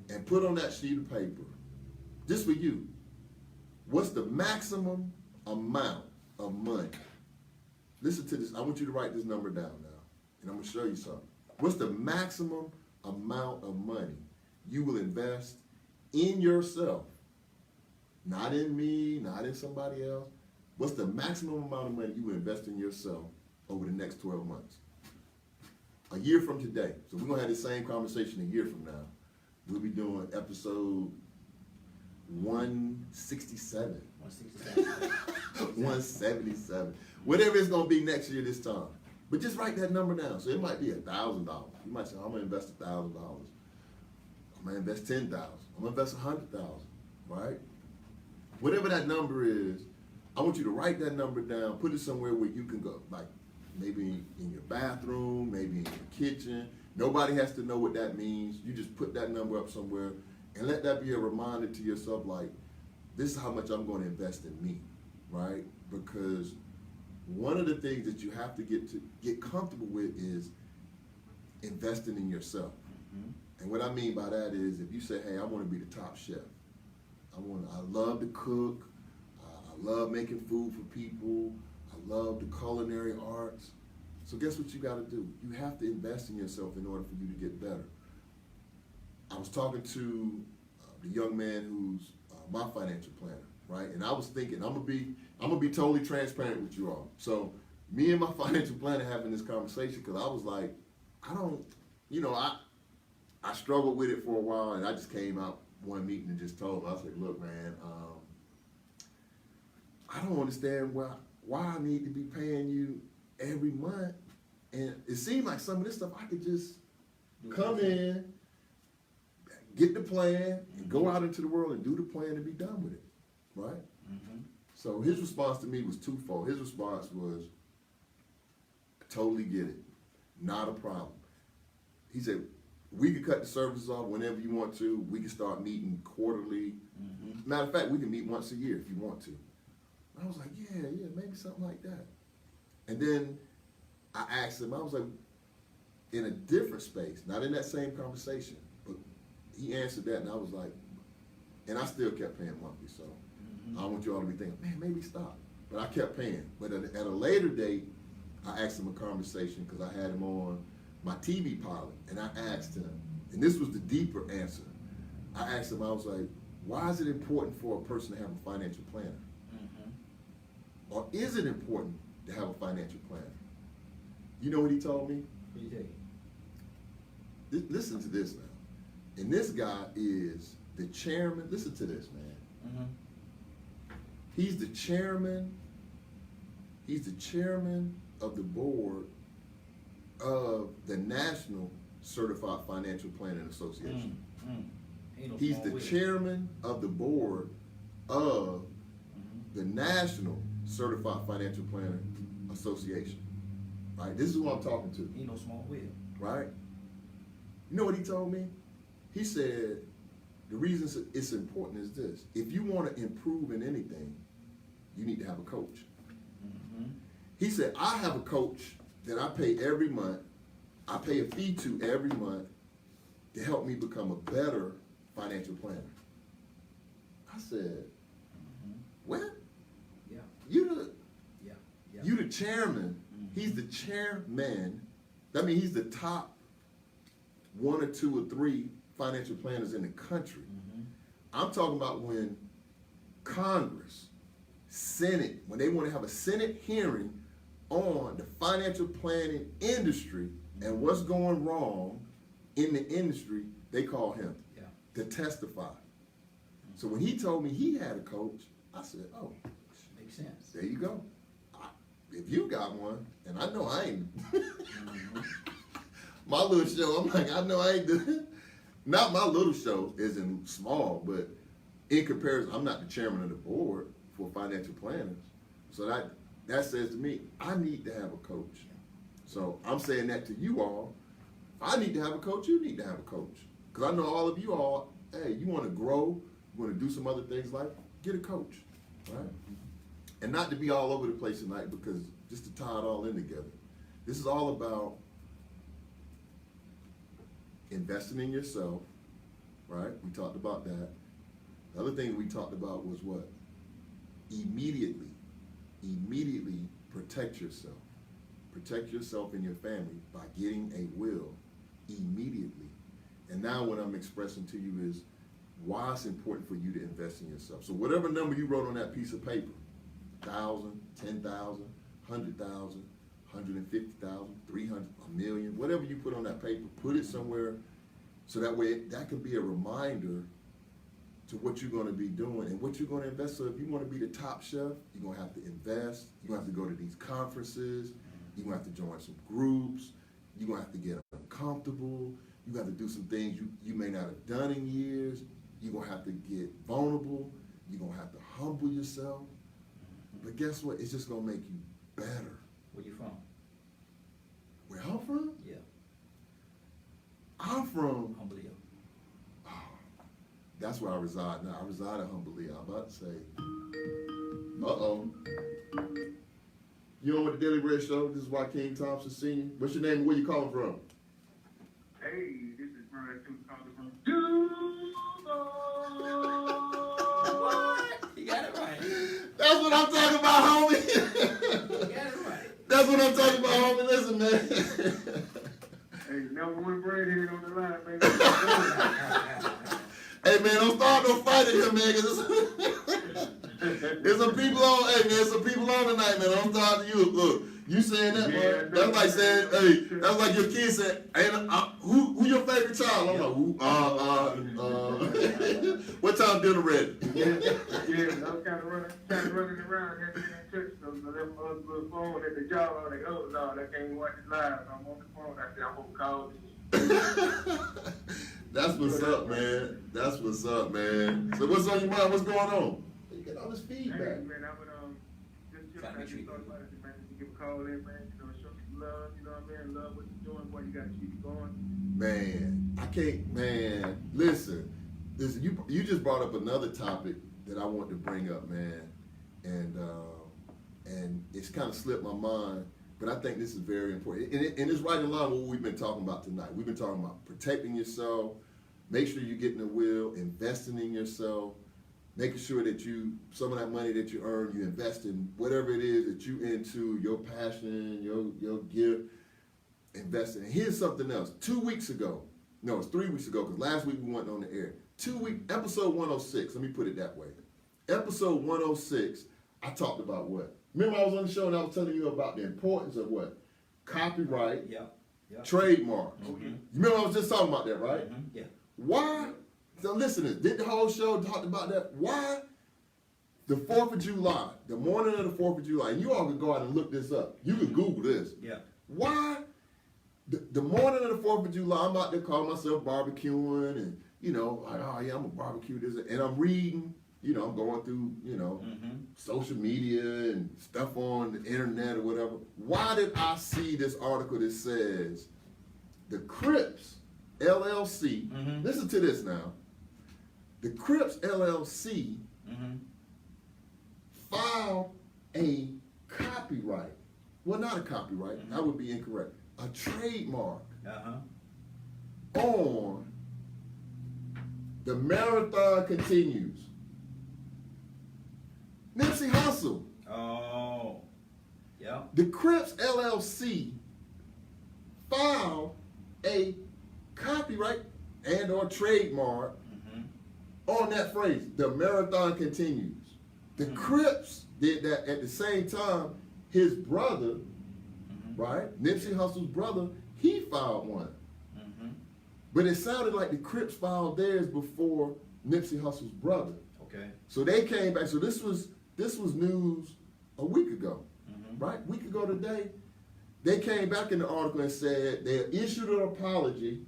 and put on that sheet of paper, just for you, what's the maximum amount of money? Listen to this. I want you to write this number down now, and I'm going to show you something. What's the maximum amount of money you will invest in yourself? Not in me, not in somebody else. What's the maximum amount of money you will invest in yourself over the next 12 months? A year from today. So we're going to have the same conversation a year from now. We'll be doing episode 167. 177. Whatever it's going to be next year this time. But just write that number down. So it might be $1,000. You might say, I'm going to invest $1,000. I'm going to invest $10,000. I'm going to invest $100,000, right? Whatever that number is, I want you to write that number down, put it somewhere where you can go, like maybe in your bathroom, maybe in your kitchen. Nobody has to know what that means. You just put that number up somewhere and let that be a reminder to yourself, like, this is how much I'm going to invest in me, right? Because one of the things that you have to get comfortable with is investing in yourself. And what I mean by that is if you say, hey, I want to be the top chef. I love to cook. I love making food for people. I love the culinary arts. So guess what you got to do? You have to invest in yourself in order for you to get better. I was talking to the young man who's my financial planner, right? And I was thinking, I'm gonna be totally transparent with you all. So me and my financial planner having this conversation because I was like, I struggled with it for a while, and I just came out one meeting and just told him, I said, look, man, I don't understand why I need to be paying you every month. And it seemed like some of this stuff I could just come in, get the plan, and go out into the world and do the plan and be done with it, right? So his response to me was twofold. His response was, I totally get it. Not a problem. He said, we can cut the services off whenever you want to. We can start meeting quarterly. Mm-hmm. Matter of fact, we can meet once a year if you want to. I was like, yeah, maybe something like that. And then I asked him, I was like, in a different space, not in that same conversation, but he answered that, and I was like, and I still kept paying monthly, so I don't want you all to be thinking, man, maybe stop. But I kept paying. But at a later date, I asked him a conversation because I had him on my TV pilot, and I asked him, and this was the deeper answer. I asked him, I was like, why is it important for a person to have a financial planner? Mm-hmm. Or is it important to have a financial planner? You know what he told me? What do you think? Listen to this now. And this guy is the chairman. Listen to this, man. Mm-hmm. He's the chairman of the board of the National Certified Financial Planning Association. Mm-hmm. He's the chairman of the board of the National Certified Financial Planner Association. Right? This is who I'm talking to. Ain't no small wheel. Right? You know what he told me? He said, the reason it's important is this. If you want to improve in anything, you need to have a coach. Mm-hmm. He said, I have a coach that I pay every month. I pay a fee to every month to help me become a better financial planner. I said, what? Yeah. You Yeah. the chairman. He's the chairman. That means he's the top 1 or 2 or 3 financial planners in the country. Mm-hmm. I'm talking about when Congress, Senate, when they want to have a Senate hearing on the financial planning industry and what's going wrong in the industry, they call him to testify. So when he told me he had a coach, I said, oh, makes sense. there you go. If you got one, and I know I ain't, my little show, I'm like, I know I ain't doing, not my little show isn't small, but in comparison, I'm not the chairman of the board for financial planners. So that says to me, I need to have a coach. So I'm saying that to you all. If I need to have a coach, you need to have a coach. Because I know all of you all, hey, you want to grow, you want to do some other things like, get a coach, right? And not to be all over the place tonight, because just to tie it all in together. This is all about investing in yourself, right? We talked about that. The other thing we talked about was what? Immediately protect yourself. Protect yourself and your family by getting a will immediately. And now what I'm expressing to you is why it's important for you to invest in yourself. So whatever number you wrote on that piece of paper, 1,000, 10,000, 100,000, 150,000, 300, a million, whatever you put on that paper, put it somewhere so that way that can be a reminder to what you're going to be doing and what you're going to invest. So if you want to be the top chef, you're going to have to invest. You're going to have to go to these conferences. You're going to have to join some groups. You're going to have to get uncomfortable. You're going to have to do some things you may not have done in years. You're going to have to get vulnerable. You're going to have to humble yourself. But guess what? It's just going to make you better. Where you from? Where I'm from? Yeah. I'm from, Humbly. that's where I reside now. I reside in Humbly. I'm about to say, uh-oh. You on with the Daily Red Show? This is Joaquin Thompson Sr. What's your name and where you calling from? Hey, this is Brian Tooth calling from Duval. What? You got it right. That's what I'm talking about, homie. You got it right. That's what I'm talking about, homie. Listen, man. Hey, number one breadhead on the line, baby. Hey, man, don't start no fight in here, man, because there's some people on, hey, man, some people on tonight, man. I'm talking to you. Look, you saying that, Yeah, man. That's like saying, hey, that's like your kid said, hey, who your favorite child? I'm like, who? What time dinner ready? Yeah, I was kind of running around here in church, so them other little phone at the job, I was like, oh, no, I can't even watch it live. I'm on the phone. I said, I'm going to call this. That's what's up, man. That's what's up, man. So what's on your mind? What's going on? You got getting all this Hey, feedback. man, I would just Trying to make sure you thought do. about it, man. You give a call in, man. You know, show some love. You know what I mean? Love what you're doing, boy. You got to keep it going. Man, I can't. Man, listen. You just brought up another topic that I want to bring up, man, and it's kind of slipped my mind, but I think this is very important, and it's right in line with what we've been talking about tonight. We've been talking about protecting yourself, make sure you get in the will, investing in yourself, making sure that some of that money that you earn, you invest in whatever it is that you into, your passion, your gift, investing. And here's something else. 2 weeks ago, no, it's 3 weeks ago, because last week we went on the air. Episode 106, let me put it that way. Episode 106, I talked about what? Remember I was on the show and I was telling you about the importance of what? Copyright, Yep. trademark. Mhm. You remember I was just talking about that, right? Mhm. Yeah. Why? So listeners, did the whole show talk about that? Why? The 4th of July, the morning of the 4th of July, and you all can go out and look this up. You can Google this. Yeah. Why? The morning of the 4th of July, I'm out there calling myself barbecuing and, like, oh yeah, I'm a barbecue this, and I'm reading, I'm going through, Mhm. social media and stuff on the internet or whatever. Why did I see this article that says the Crips LLC, Mhm. listen to this now, the Crips LLC Mhm. filed a copyright, well not a copyright, that would be incorrect, a trademark Uh-huh. on The Marathon Continues. Nipsey Hussle. Oh. Yeah. The Crips LLC filed a copyright and or trademark Mhm. on that phrase, The Marathon Continues. The Crips did that at the same time. His brother, Mhm. right, Nipsey Hussle's brother, he filed one. Mhm. But it sounded like the Crips filed theirs before Nipsey Hussle's brother. Okay. So they came back. So this was news a week ago, Mhm. right? Week ago today, they came back in the article and said they issued an apology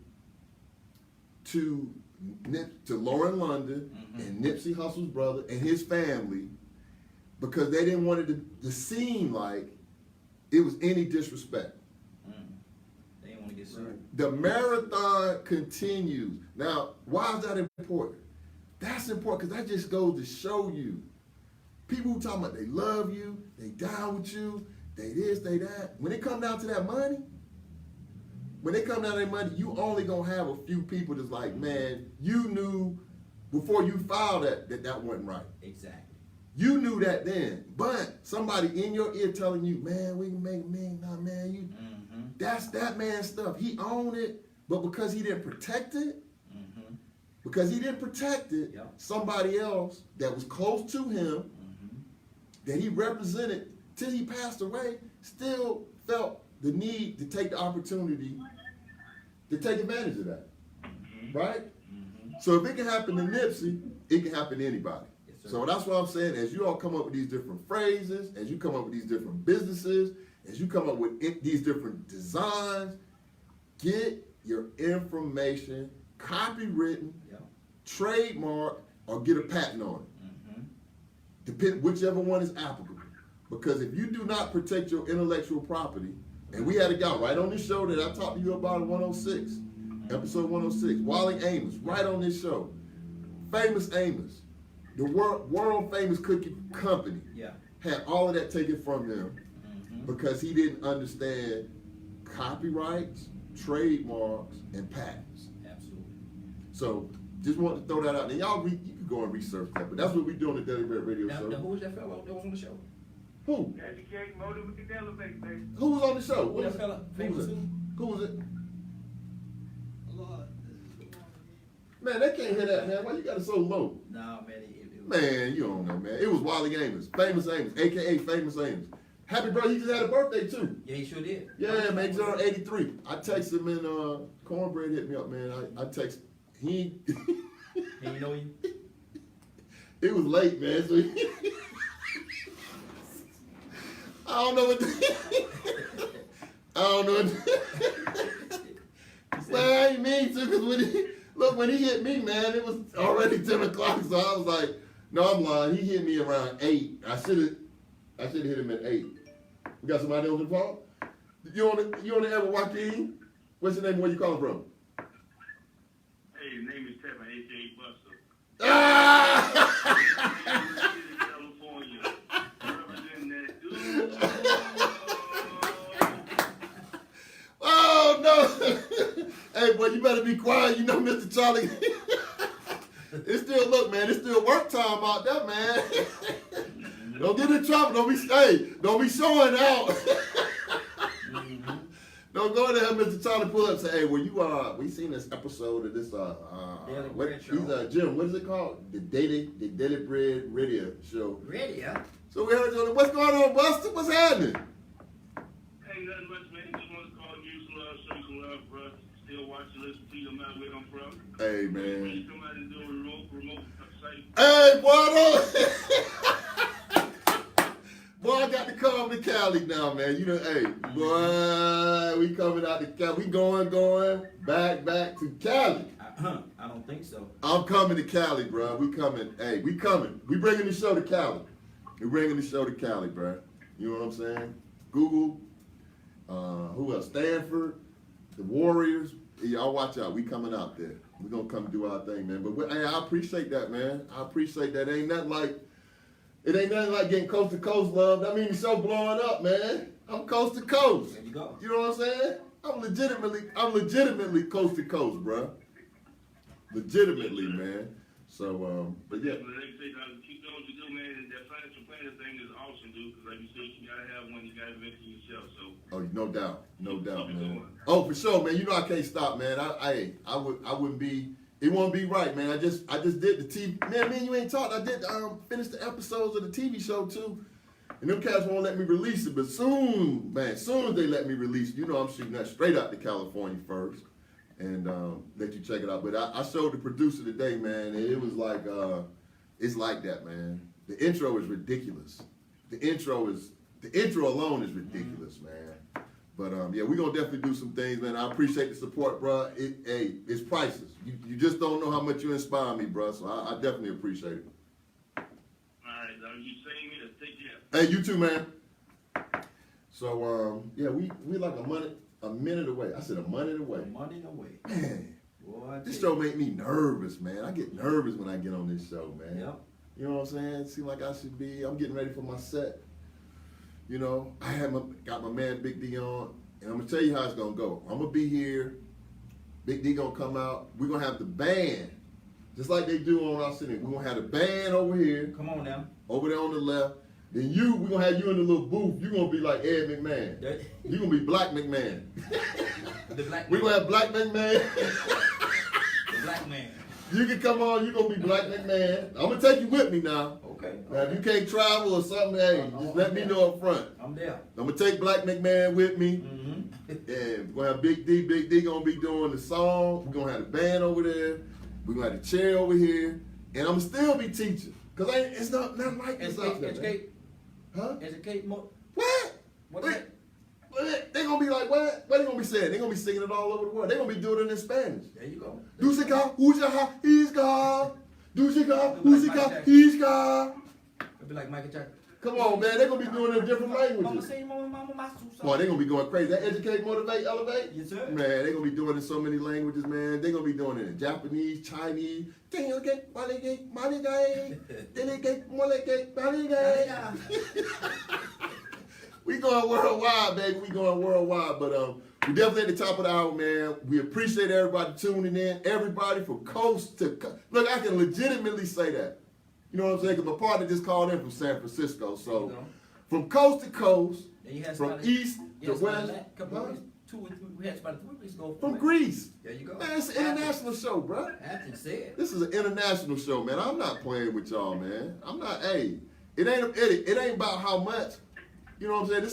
to Lauren London and Nipsey Hussle's brother and his family because they didn't want it to seem like it was any disrespect. They didn't want to get sued. The marathon continues. Now, why is that important? That's important because that just goes to show you. People who talking about they love you, they down with you, they this, they that. When it come down to that money, you only gonna have a few people that's like, man, you knew before you filed that wasn't right. Exactly. You knew that then. But somebody in your ear telling you, man, we can make $1 million. Nah, man, Mhm. that's that man's stuff. He owned it, but because he didn't protect it, Yep. somebody else that was close to him, Mhm. that he represented till he passed away, still felt the need to take the opportunity to take advantage of that. Right? Mhm. So if it can happen to Nipsey, it can happen to anybody. Yes, sir. So that's what I'm saying. As you all come up with these different phrases, as you come up with these different businesses, as you come up with these different designs, get your information copywritten, Yep. trademark, or get a patent on it. Mhm. Depend whichever one is applicable. Because if you do not protect your intellectual property, and we had a guy right on this show that I talked to you about in 106, episode 106, Wally Amos, right on this show. Famous Amos, the world famous cookie company, Yeah. had all of that taken from them Mhm. because he didn't understand copyrights, trademarks, and patents. Absolutely. So just wanted to throw that out there. Y'all, you can go and research that, but that's what we do on the Daily Red Radio Now, Show. who was that fellow that was on the show? Who? Educate, motivate, elevate, baby. Who was on the show? Who that fella? Who was Famous it? who? Who was it? Man, they can't hear that, man. Why you got it so low? Nah, man. It Man, you don't know, man. It was Wally Amos, Famous Amos, a.k.a. Famous Amos. Happy birthday. He just had a birthday, too. Yeah, he sure did. Yeah, man, he's on 83. I texted him and Cornbread hit me up, man. I text, he, And you know you? it was late, man, so he, I don't know what I don't know what He said, man, I ain't mean to, because when he hit me, man, it was already 10 o'clock, so I was like, No, I'm lying. He hit me around 8. I should have hit him at 8. We got somebody on the phone? You on the ever Joaquin? What's your name? Where you calling from? Hey, his name is Tevin, a.k.a. Buster. Ah! California. Representing that dude. Oh no! Hey boy, you better be quiet. You know, Mr. Charlie. It's still man. It's still work time out there, man. Don't get in trouble. Don't be showing out. Don't go there, Mr. Charlie. Pull up and say, hey, well, we seen this episode of this Daily Bread Show. Jim, what is it called? The Daily Bread Radio Show. Radio? So we heard you on it. What's going on, Buster? What's happening? Ain't nothing much, man. Just want to call you some love, show you some love, bro. Still watching, listen to you, no matter where I'm from. Hey, When man. you come out and do a remote site. Hey, boy, boy, I got to come to Cali now, man. You know, hey, boy, we coming out to Cali. We going back to Cali. I don't think so. I'm coming to Cali, bro. We coming. Hey, we coming. We bringing the show to Cali. We bringing the show to Cali, bro. You know what I'm saying? Google. Who else? Stanford. The Warriors. Y'all watch out. We coming out there. We gonna come do our thing, man. But hey, I appreciate that, man. I appreciate that. It ain't nothing like getting coast to coast love. That means the show blowing up, man. I'm coast to coast. There you go. You know what I'm saying? I'm legitimately coast to coast, bro. Legitimately, man. So, but yeah. But they say, keep doing what you do, man. And that financial planner thing is awesome, dude. Because like you said, you gotta have one. You gotta invest in yourself. So. Oh, no doubt, man. Oh, for sure, man. You know I can't stop, man. I wouldn't be. It won't be right, man. I just did the TV. Man, you ain't talked. I did finish the episodes of the TV show too, and them cats won't let me release it. But soon as they let me release it, you know I'm shooting that straight out to California first, and let you check it out. But I showed the producer today, man, and it was like it's like that, man. The intro is ridiculous. The intro alone is ridiculous, man. But yeah, we're gonna definitely do some things, man. I appreciate the support, bro. It's priceless. You just don't know how much you inspire me, bro. So I definitely appreciate it. All right, you saying it? Take care. Hey, you too, man. So yeah, we like a minute away. I said a minute away. Money away. Man, Boy, this show make me nervous, man. I get nervous when I get on this show, man. Yep. You know what I'm saying? It seems like I should be. I'm getting ready for my set. You know, got my man Big D on, and I'm gonna tell you how it's gonna go. I'm gonna be here. Big D gonna come out. We're gonna have the band, just like they do on our city. We're gonna have the band over here, Come on now. over there on the left. Then we're gonna have you in the little booth. You're gonna be like Ed McMahon. You're gonna be Black McMahon. The black We're man. gonna have Black McMahon. The black man. You can come on. You're gonna be Black McMahon. I'm gonna take you with me now. Okay. Now, if you can't travel or something, hey, just let me know up front. I'm there. I'm gonna take Black McMahon with me. Mm-hmm. And we're gonna have Big D. Big D gonna be doing the song. We're gonna have the band over there. We're gonna have the chair over here. And I'm gonna still be teaching. Cause it's not like this out there. Educate. Huh? Educate more. What? What Wait, they gonna be like, what? What they gonna be saying? They gonna be singing it all over the world. They gonna be doing it in Spanish. There you go. Dusika, ujaha, isga. Dusika, usika, isga. It'll be like Michael Jackson. Come on, man. They're gonna be doing it in different Mama languages. say, mama, my susa. Boy, they're gonna be going crazy. That educate, motivate, elevate. Yes, sir. Man, they're gonna be doing it in so many languages, man. They're gonna be doing it in Japanese, Chinese. Delegate, maligate, maligate. Delegate, maligate, maligate. We going worldwide, baby. We going worldwide. But we definitely at the top of the hour, man. We appreciate everybody tuning in. Everybody from coast to coast. Look, I can legitimately say that. You know what I'm saying? Because my partner just called in from San Francisco. So from coast to coast, Then you had from somebody- east you to had somebody west, that couple of weeks, 2 or 3, we had somebody 3 weeks ago. from Greece. There you go. Man, it's an international show, bro. Athens said. This is an international show, man. I'm not playing with y'all, man. I'm not. Hey, it ain't about how much. You know what I'm saying?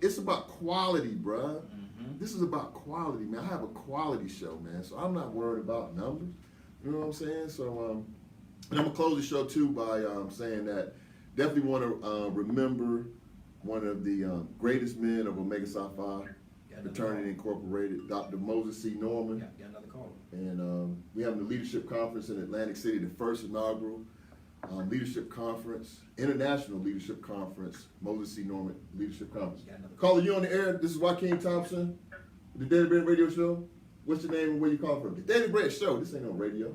It's about quality, bruh. Mm-hmm. This is about quality, man. I have a quality show, man. So I'm not worried about numbers. You know what I'm saying? So and I'm gonna close the show too by saying that definitely want to remember one of the greatest men of Omega Psi Phi Fraternity Incorporated, Dr. Moses C. Norman. Got another call. And we having the leadership conference in Atlantic City, the first inaugural. Leadership Conference, International Leadership Conference, Moses C. Norman Leadership Conference. Caller, you on the air? This is Joaquin Thompson, the Daily Bread Radio Show. What's your name and where you calling from? The Daily Bread Show. This ain't no radio.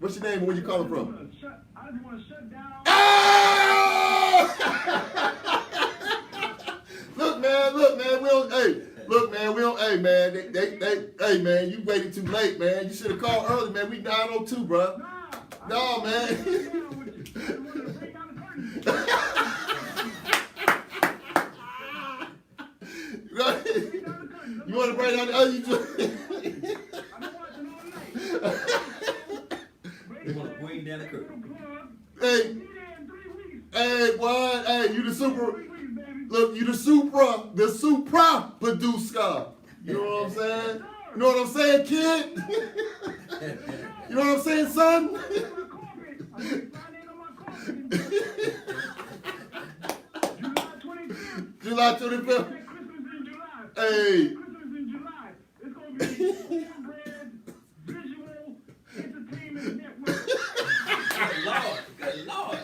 What's your name and where you calling from? I just want to shut down. Oh! Look, man, we don't, hey, hey, man, you waited too late, man. You should have called early, man. We 9:02, bro. No, man. You want to break down the, oh, you want to bring down the curtain. Hey, what? Hey, you the super, look, you the supra producer. You know what I'm saying? You know what I'm saying, kid? You know what I'm saying, son? July 25th. Hey. Christmas in July. It's going to be Cornbread Visual Entertainment Network. Good Lord.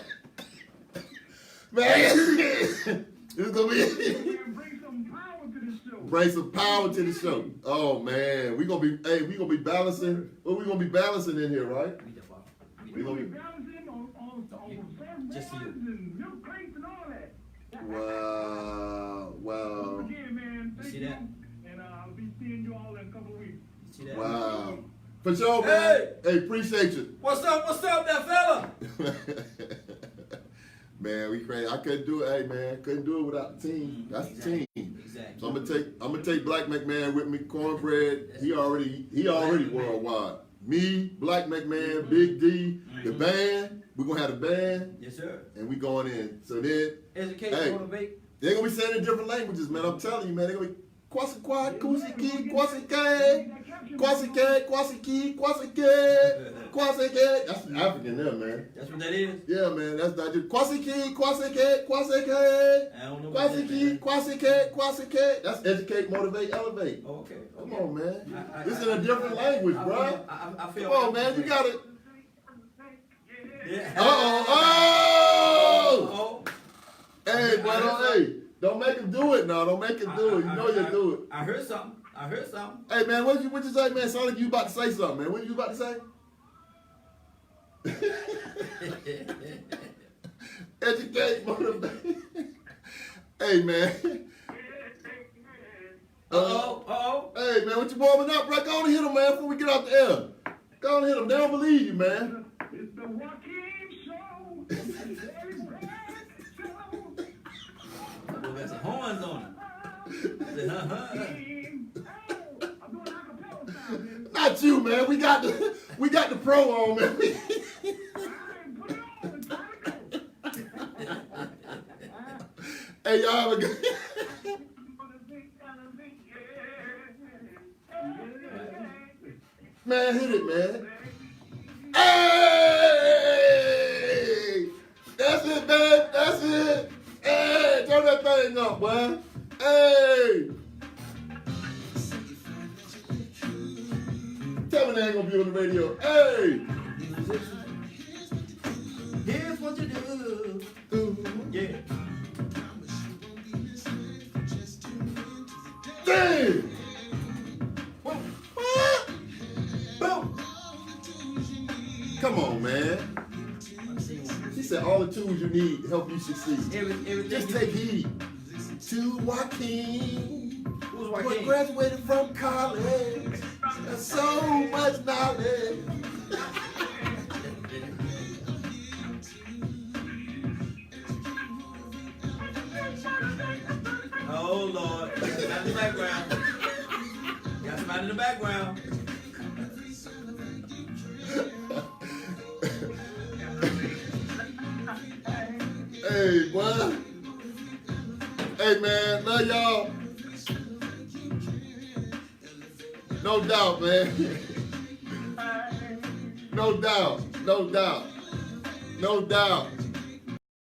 Man, it's going to be... Bring some power to the show. Bring some power to the show. Oh, man. We're going to be balancing. What we going to be balancing in here, right? We're going to be balancing on Just surfboards you. and milk crates and all that. Wow. Again, man, thank see you. that? And I'll be seeing you all in a couple of weeks. You see that? Wow. For sure, man. Hey, appreciate you. What's up, that fella? Man, we crazy. I couldn't do it. Hey, man, couldn't do it without the team. That's Exactly. the team. Exactly. So I'm gonna take Black McMahon with me. Cornbread. He already worldwide. Me, Black McMahon, Big D, the band. We're gonna have the band, Yes, sir. and we going in. So then Educate, Hey. motivate. they're gonna be saying in different languages, man. I'm telling you, man. They're gonna be Kwasi Kwad, Kusi Ki, Kwasi K, Kwasi K, Kwasi Ki, Kwasi K, Kwasi K. That's African there, man. That's what that is? Yeah, man. That's not just Kwasi Ki, Kwasi K, Kwasi K. I don't know about Kwasi that, Ki, man. Kwasi K, Kwasi K. That's educate, motivate, elevate. Oh, okay. Come on, man. I- This is in a different language, bro. I feel Come on, man. You got it. Yeah. Oh! Hey, boy, don't make him do it now. Don't make him do it. You know you do it. I heard something. Hey, man, what you say, man? Sound like you about to say something, man. What you about to say? Educate, motivate. Hey, man. Uh-oh. Hey, man, what you warming up, bro? Go on and hit him, man, before we get off the air. Go on and hit him. They don't believe you, man. It's the Joaquin Show. It's the Daily Bread Show. Well, got some horns on it. I said, I'm doing acapella style, man. Not you, man. We got the pro on, man. All right, put it on. It's time to go. Hey, y'all have a good. Man, hit it, man. Hey! That's it, man. That's it. Hey, turn that thing up, boy. Hey! Tell me they ain't gonna be on the radio. Hey! here's what you do. Yeah. Damn! Boom. Come on, man. She said all the tools you need to help you succeed. Everything. Just take heed to Joaquin. Who's What Joaquin? graduated from college. There's so much knowledge. Oh, Lord. Got somebody in the background. Got somebody in the background. Hey, boy. Hey, man. Love y'all. No doubt, man. No doubt. No doubt. No doubt.